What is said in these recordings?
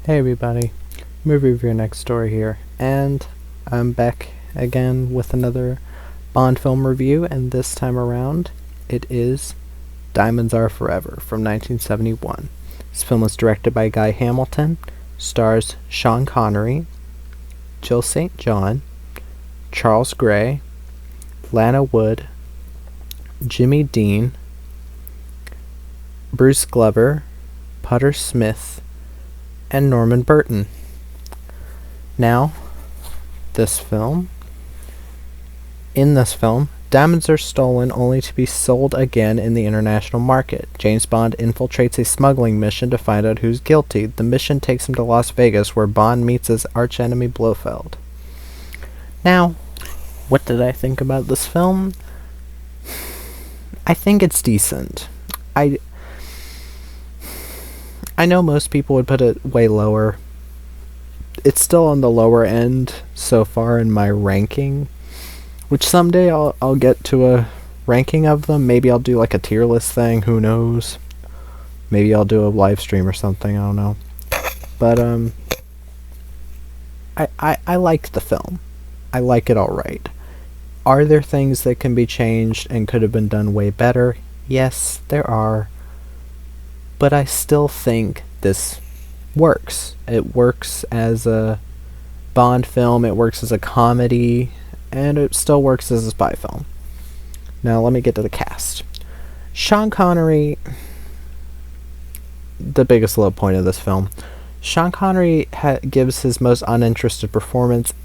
Hey everybody, movie review next story here, and I'm back again with another Bond film review, and this time around it is Diamonds Are Forever from 1971. This film was directed by Guy Hamilton, stars Sean Connery, Jill St. John, Charles Gray, Lana Wood, Jimmy Dean, Bruce Glover, Putter Smith, and Norman Burton. Now, in this film, diamonds are stolen only to be sold again in the international market. James Bond infiltrates a smuggling mission to find out who's guilty. The mission takes him to Las Vegas, where Bond meets his archenemy Blofeld. Now, what did I think about this film? I think it's decent. I know most people would put it way lower. It's still on the lower end so far in my ranking, which someday I'll get to a ranking of them. Maybe I'll do like a tier list thing, who knows. Maybe I'll do a live stream or something, I don't know. But I liked the film. I like it alright. Are there things that can be changed and could have been done way better? Yes, there are. But I still think this works. It works as a Bond film, it works as a comedy, and it still works as a spy film. Now let me get to the cast. Sean Connery, the biggest low point of this film. Sean Connery gives his most uninterested performance,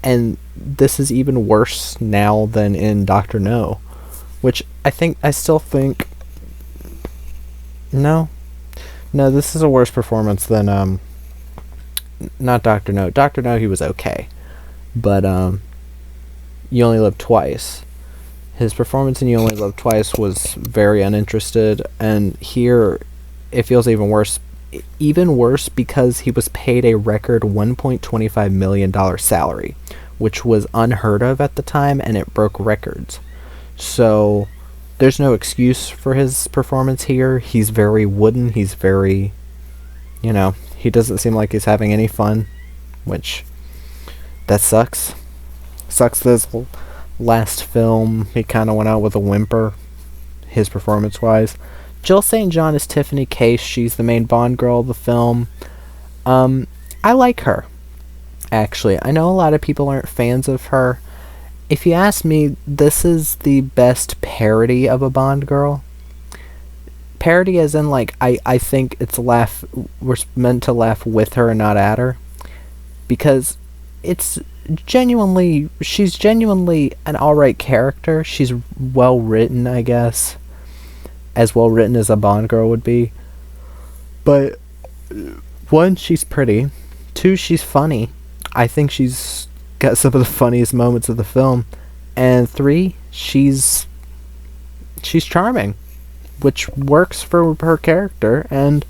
and this is even worse now than in Dr. No, which I still think no, this is a worse performance than not Doctor No. Doctor No, he was okay, but You Only Live Twice. His performance in You Only Live Twice was very uninterested, and here it feels even worse. Even worse because he was paid a record $1.25 million salary, which was unheard of at the time, and it broke records. So there's no excuse for his performance here. He's very wooden. He's very, he doesn't seem like he's having any fun, which, that sucks. Sucks this last film, he kind of went out with a whimper, his performance-wise. Jill St. John is Tiffany Case. She's the main Bond girl of the film. I like her, actually. I know a lot of people aren't fans of her. If you ask me, this is the best parody of a Bond girl. Parody as in, like, I think we're meant to laugh with her and not at her. Because she's genuinely an alright character. She's well written, I guess. As well written as a Bond girl would be. But, one, she's pretty. Two, she's funny. I think she's got some of the funniest moments of the film. And three, she's charming, which works for her character, and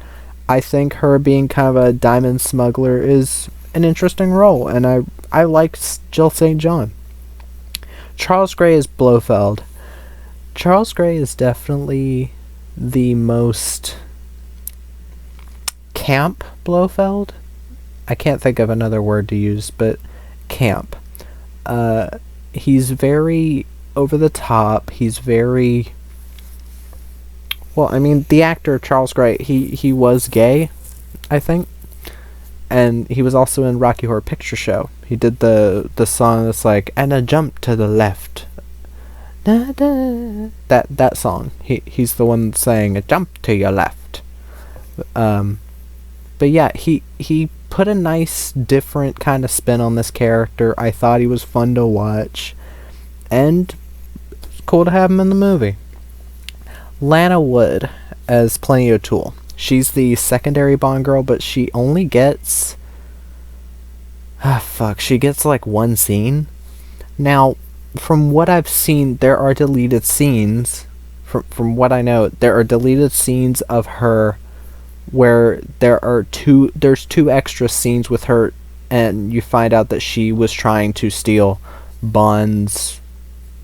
I think her being kind of a diamond smuggler is an interesting role, and I like Jill St. John. Charles Gray is Blofeld. Charles Gray is definitely the most camp Blofeld. I can't think of another word to use, but camp. He's very over the top. He's very... Well, I mean, the actor Charles Gray, he was gay, I think. And he was also in Rocky Horror Picture Show. He did the song that's like, and a jump to the left. Da, da. That song. He's the one saying a jump to your left. But yeah, he put a nice, different kind of spin on this character. I thought he was fun to watch. And it's cool to have him in the movie. Lana Wood as Plenty O'Toole. She's the secondary Bond girl, but she only gets... she gets like one scene. Now, from what I've seen, there are deleted scenes. From what I know, there are deleted scenes of her where there's two extra scenes with her, and you find out that she was trying to steal Bond's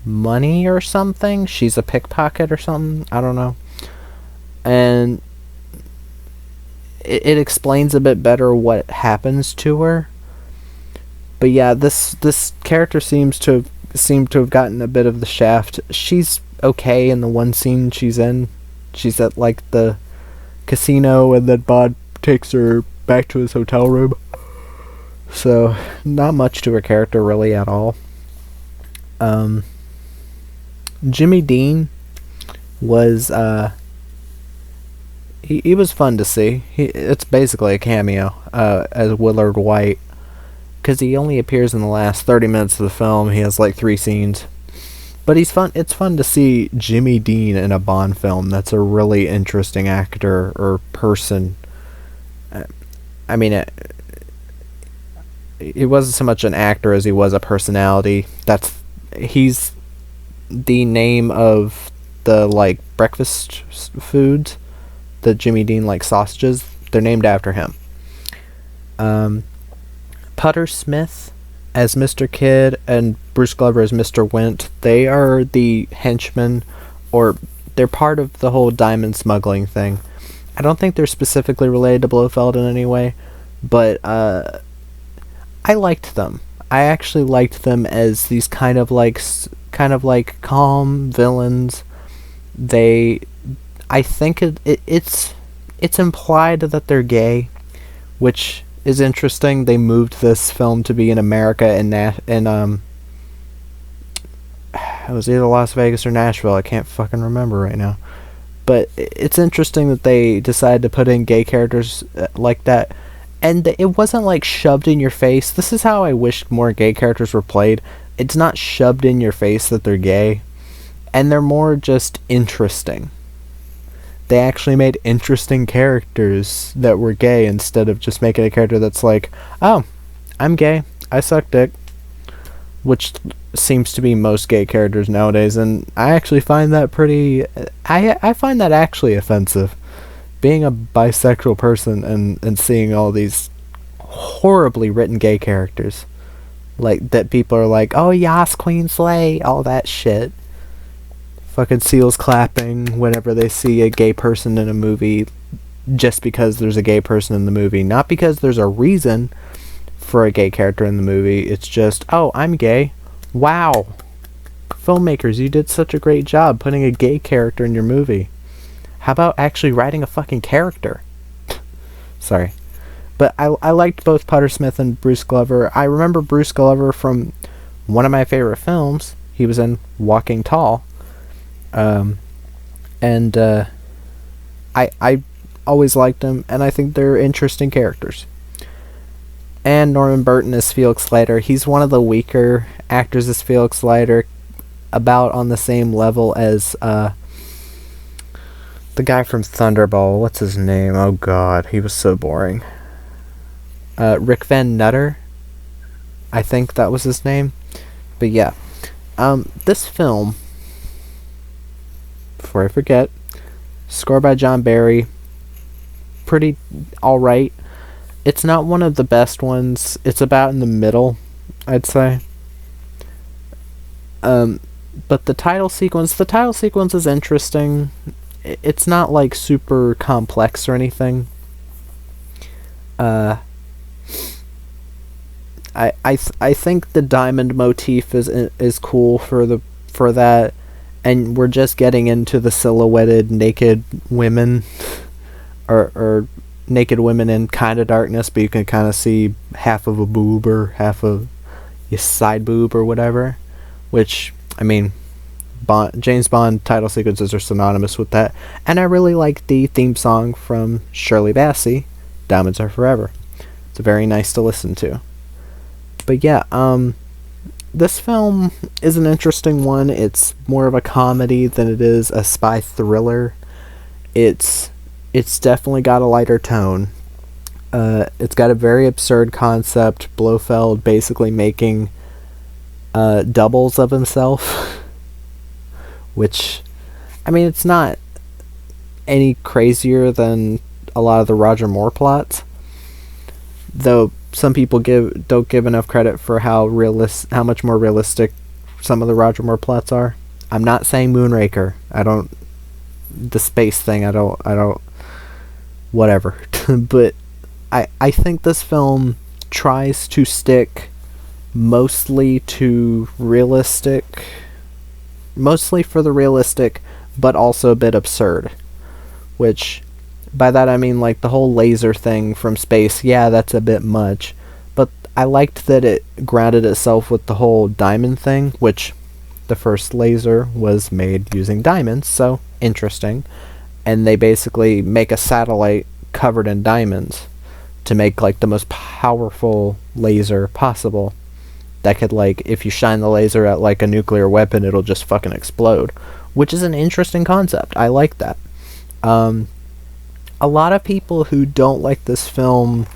money or something. She's a pickpocket or something. I don't know. And it explains a bit better what happens to her. But yeah, this character seemed to have gotten a bit of the shaft. She's okay in the one scene she's in. She's at like the casino, and then Bond takes her back to his hotel room. So not much to her character really at all. Jimmy Dean was he was fun to see. It's basically a cameo as Willard White, because he only appears in the last 30 minutes of the film. He has like 3 scenes. But he's fun. It's fun to see Jimmy Dean in a Bond film. That's a really interesting actor or person. I mean, he wasn't so much an actor as he was a personality. He's the name of the like breakfast foods, the Jimmy Dean like sausages. They're named after him. Putter Smith as Mr. Kidd and Bruce Glover as Mr. Wint. They are the henchmen, or they're part of the whole diamond smuggling thing. I don't think they're specifically related to Blofeld in any way, but I liked them. I actually liked them as these kind of like calm villains. I think it's implied that they're gay, which is interesting. They moved this film to be in America and it was either Las Vegas or Nashville. I can't fucking remember right now. But it's interesting that they decided to put in gay characters like that. And it wasn't like shoved in your face. This is how I wish more gay characters were played. It's not shoved in your face that they're gay. And they're more just interesting. They actually made interesting characters that were gay instead of just making a character that's like, oh, I'm gay, I suck dick. Which seems to be most gay characters nowadays, and I actually find that I find that actually offensive. Being a bisexual person and seeing all these horribly written gay characters. Like, that people are like, oh, yas, Queen Slay, all that shit. Fucking seals clapping whenever they see a gay person in a movie, just because there's a gay person in the movie. Not because there's a reason for a gay character in the movie. It's just, oh, I'm gay. Wow. Filmmakers, you did such a great job putting a gay character in your movie. How about actually writing a fucking character? Sorry. But I liked both Putter Smith and Bruce Glover. I remember Bruce Glover from one of my favorite films. He was in Walking Tall. I always liked them, and I think they're interesting characters. And Norman Burton as Felix Leiter. He's one of the weaker actors as Felix Leiter, about on the same level as the guy from Thunderball. What's his name? Oh god, he was so boring. Rick Van Nutter, I think that was his name. But yeah, this film, before I forget, score by John Barry, pretty alright. It's not one of the best ones. It's about in the middle, I'd say. But the title sequence is interesting. It's not like super complex or anything. I think the diamond motif is cool for that, and we're just getting into the silhouetted naked women, or naked women in kind of darkness, but you can kind of see half of a boob or half of a side boob or whatever, which, I mean, James Bond title sequences are synonymous with that. And I really like the theme song from Shirley Bassey, Diamonds Are Forever. It's very nice to listen to. But yeah, this film is an interesting one. It's more of a comedy than it is a spy thriller. It's definitely got a lighter tone. It's got a very absurd concept. Blofeld basically making doubles of himself. Which, I mean, it's not any crazier than a lot of the Roger Moore plots. Though some people don't give enough credit for how much more realistic some of the Roger Moore plots are. I'm not saying Moonraker. The space thing, whatever. but I think this film tries to stick mostly to realistic, mostly for the realistic, but also a bit absurd. Which, by that I mean like the whole laser thing from space, yeah, that's a bit much. But I liked that it grounded itself with the whole diamond thing, which the first laser was made using diamonds, so interesting. And they basically make a satellite covered in diamonds to make like the most powerful laser possible. That could, like, if you shine the laser at like a nuclear weapon, it'll just fucking explode. Which is an interesting concept. I like that. A lot of people who don't like this film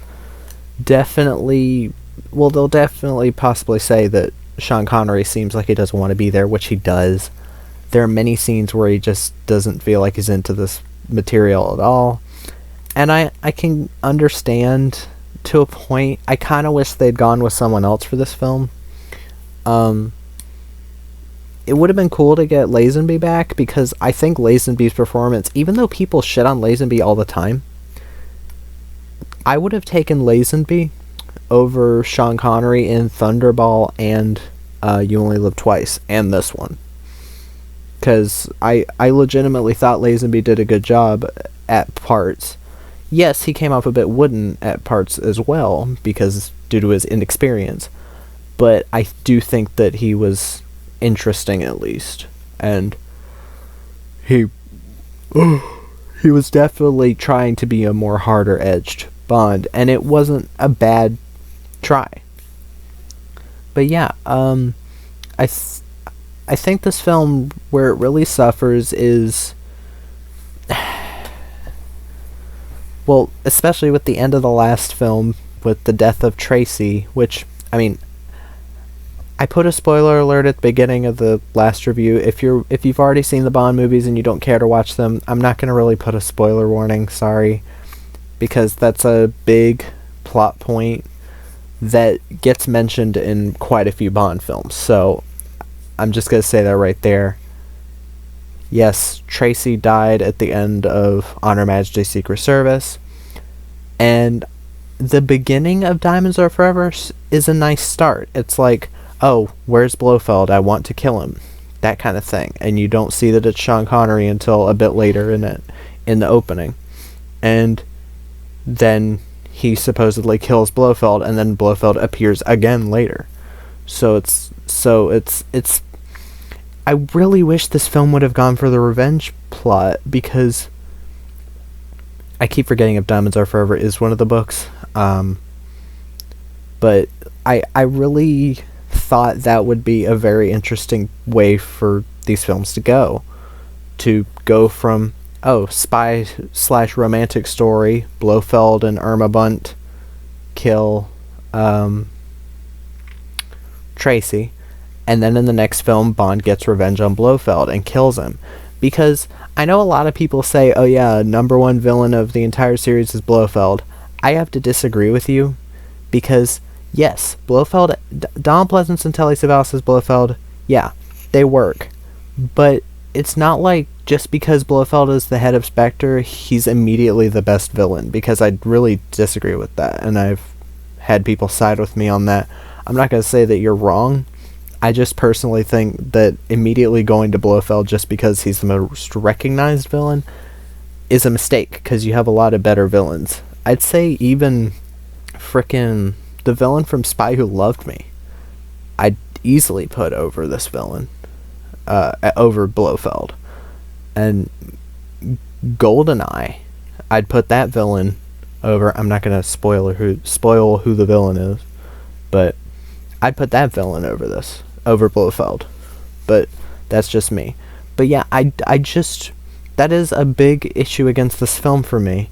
definitely, well, they'll definitely possibly say that Sean Connery seems like he doesn't want to be there, which he does. There are many scenes where he just doesn't feel like he's into this material at all. And I can understand to a point. I kind of wish they'd gone with someone else for this film. It would have been cool to get Lazenby back, because I think Lazenby's performance, even though people shit on Lazenby all the time, I would have taken Lazenby over Sean Connery in Thunderball and You Only Live Twice, and this one. Because I legitimately thought Lazenby did a good job at parts. Yes, he came off a bit wooden at parts as well, because due to his inexperience. But I do think that he was interesting, at least. And he was definitely trying to be a more harder edged Bond, and it wasn't a bad try. But yeah, I think this film, where it really suffers is, well, especially with the end of the last film, with the death of Tracy, which, I mean, I put a spoiler alert at the beginning of the last review. If you've already seen the Bond movies and you don't care to watch them, I'm not going to really put a spoiler warning, sorry, because that's a big plot point that gets mentioned in quite a few Bond films. So I'm just going to say that right there. Yes, Tracy died at the end of On Her Majesty's Secret Service, and the beginning of Diamonds Are Forever is a nice start. It's like, oh, where's Blofeld? I want to kill him. That kind of thing. And you don't see that it's Sean Connery until a bit later in the opening. And then he supposedly kills Blofeld, and then Blofeld appears again later. So it's I really wish this film would have gone for the revenge plot, because I keep forgetting if Diamonds Are Forever is one of the books. But I really thought that would be a very interesting way for these films to go from, oh, spy / romantic story, Blofeld and Irma Bunt kill Tracy, and then in the next film Bond gets revenge on Blofeld and kills him. Because I know a lot of people say, oh yeah, number one villain of the entire series is Blofeld. I have to disagree with you, because yes, Blofeld, Donald Pleasence and Telly Savalas as Blofeld, yeah, they work. But it's not like just because Blofeld is the head of Spectre, he's immediately the best villain, because I really disagree with that, and I've had people side with me on that. I'm not going to say that you're wrong. I just personally think that immediately going to Blofeld just because he's the most recognized villain is a mistake, because you have a lot of better villains. I'd say even frickin' the villain from Spy Who Loved Me, I'd easily put over this villain, over Blofeld. And GoldenEye, I'd put that villain over. I'm not gonna spoil who the villain is, but I'd put that villain over Blofeld. But that's just me. But yeah, I just, that is a big issue against this film for me.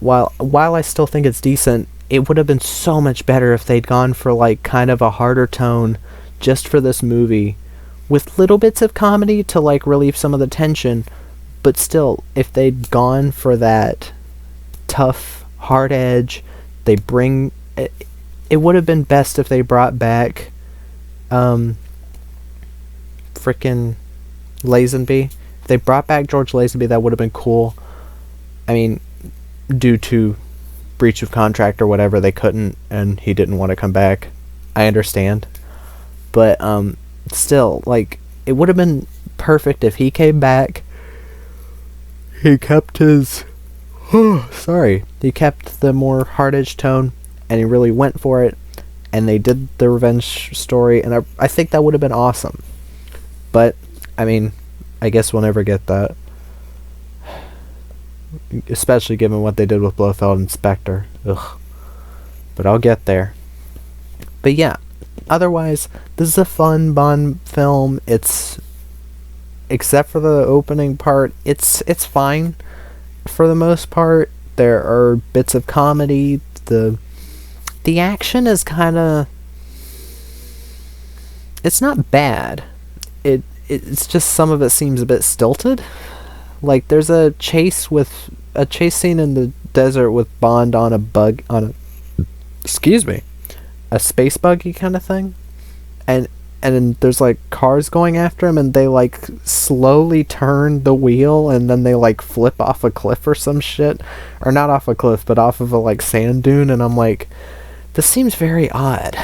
While I still think it's decent, it would have been so much better if they'd gone for like kind of a harder tone just for this movie, with little bits of comedy to like relieve some of the tension. But still, if they'd gone for that tough, hard edge, they bring it, it would have been best if they brought back frickin' Lazenby. If they brought back George Lazenby, that would have been cool. I mean, due to breach of contract or whatever, they couldn't, and he didn't want to come back. I understand. But still, like, it would have been perfect if he came back. He kept his he kept the more hard-edged tone, and he really went for it, and they did the revenge story, and I think that would have been awesome. But I mean, I guess we'll never get that, especially given what they did with Blofeld and Spectre. Ugh. But I'll get there. But yeah, otherwise, this is a fun Bond film. It's, except for the opening part, it's fine for the most part. There are bits of comedy. The action is kind of, it's not bad. It's just some of it seems a bit stilted. Like, there's a chase scene in the desert with Bond on a space buggy kind of thing, and then there's like cars going after him, and they like slowly turn the wheel, and then they like flip off a cliff or some shit, or not off a cliff, but off of a like sand dune, and I'm like, this seems very odd.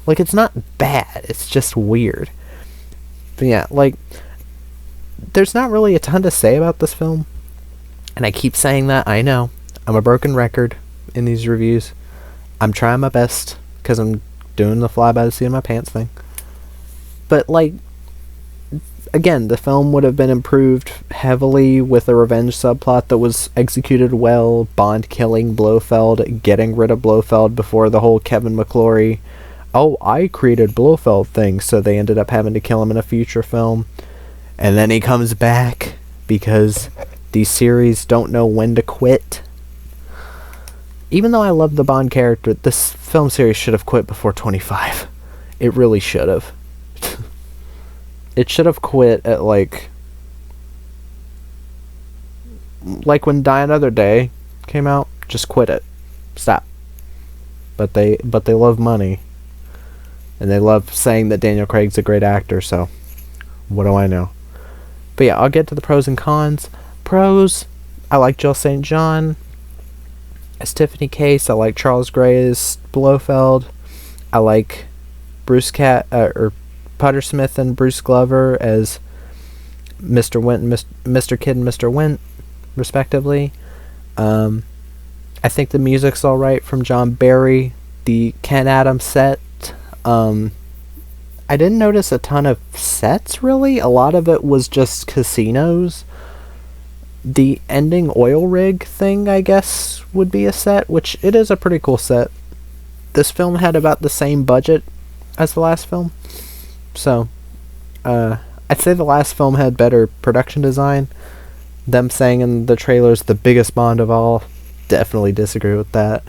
Like, it's not bad, it's just weird. But yeah, like, there's not really a ton to say about this film, and I keep saying that. I know I'm a broken record in these reviews. I'm trying my best because I'm doing the fly by the seat of my pants thing. But like, again, the film would have been improved heavily with a revenge subplot that was executed well. Bond killing Blofeld, getting rid of Blofeld before the whole Kevin McClory, oh, I created Blofeld thing, so they ended up having to kill him in a future film. And then he comes back because these series don't know when to quit. Even though I love the Bond character, this film series should have quit before 25. It really should have. It should have quit at like when Die Another Day came out. Just quit it. Stop. But they love money. And they love saying that Daniel Craig's a great actor, so what do I know? But yeah, I'll get to the pros and cons. Pros, I like Jill St. John as Tiffany Case. I like Charles Gray as Blofeld. I like Potter Smith and Bruce Glover as Mr. Wint and Mr. Kidd and Mr. Wint, respectively. I think the music's alright from John Barry. The Ken Adams set, I didn't notice a ton of sets, really. A lot of it was just casinos. The ending oil rig thing, I guess, would be a set, which it is a pretty cool set. This film had about the same budget as the last film. So, I'd say the last film had better production design. Them saying in the trailers, the biggest Bond of all, definitely disagree with that.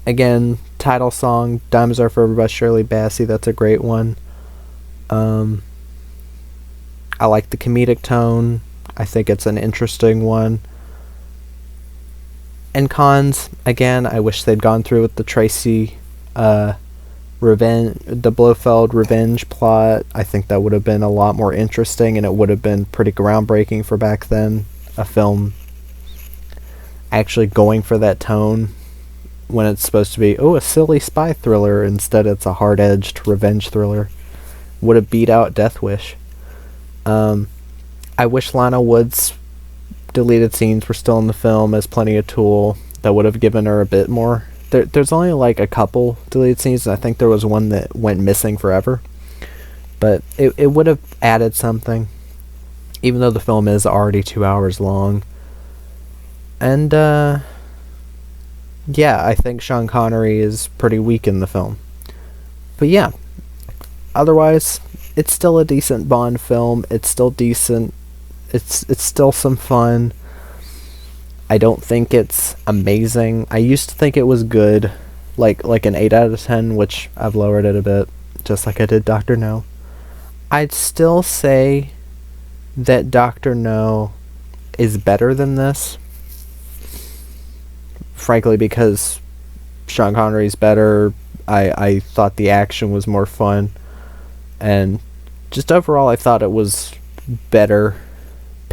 Again, title song, Diamonds Are Forever by Shirley Bassey, that's a great one. I like the comedic tone. I think it's an interesting one. And cons, again, I wish they'd gone through with the Tracy, the Blofeld revenge plot. I think that would have been a lot more interesting, and it would have been pretty groundbreaking for back then. A film actually going for that tone when it's supposed to be, a silly spy thriller. Instead, it's a hard-edged revenge thriller. Would have beat out Death Wish. I wish Lana Wood's deleted scenes were still in the film as Plenty of Tool. That would have given her a bit more. There's only like a couple deleted scenes, and I think there was one that went missing forever. But it would have added something, even though the film is already 2 hours long. And, yeah, I think Sean Connery is pretty weak in the film. But yeah, otherwise, it's still a decent Bond film. It's still decent. It's still some fun. I don't think it's amazing. I used to think it was good, like an 8 out of 10, which I've lowered it a bit, just like I did Dr. No. I'd still say that Dr. No is better than this. Frankly, because Sean Connery's better. I thought the action was more fun. And just overall, I thought it was better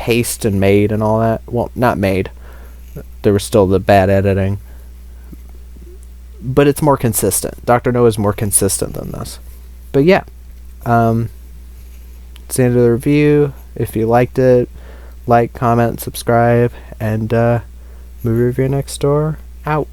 paced and made and all that. Well, not made. There was still the bad editing. But it's more consistent. Dr. No is more consistent than this. But yeah. It's the end of the review. If you liked it, like, comment, subscribe, and movie review next door out.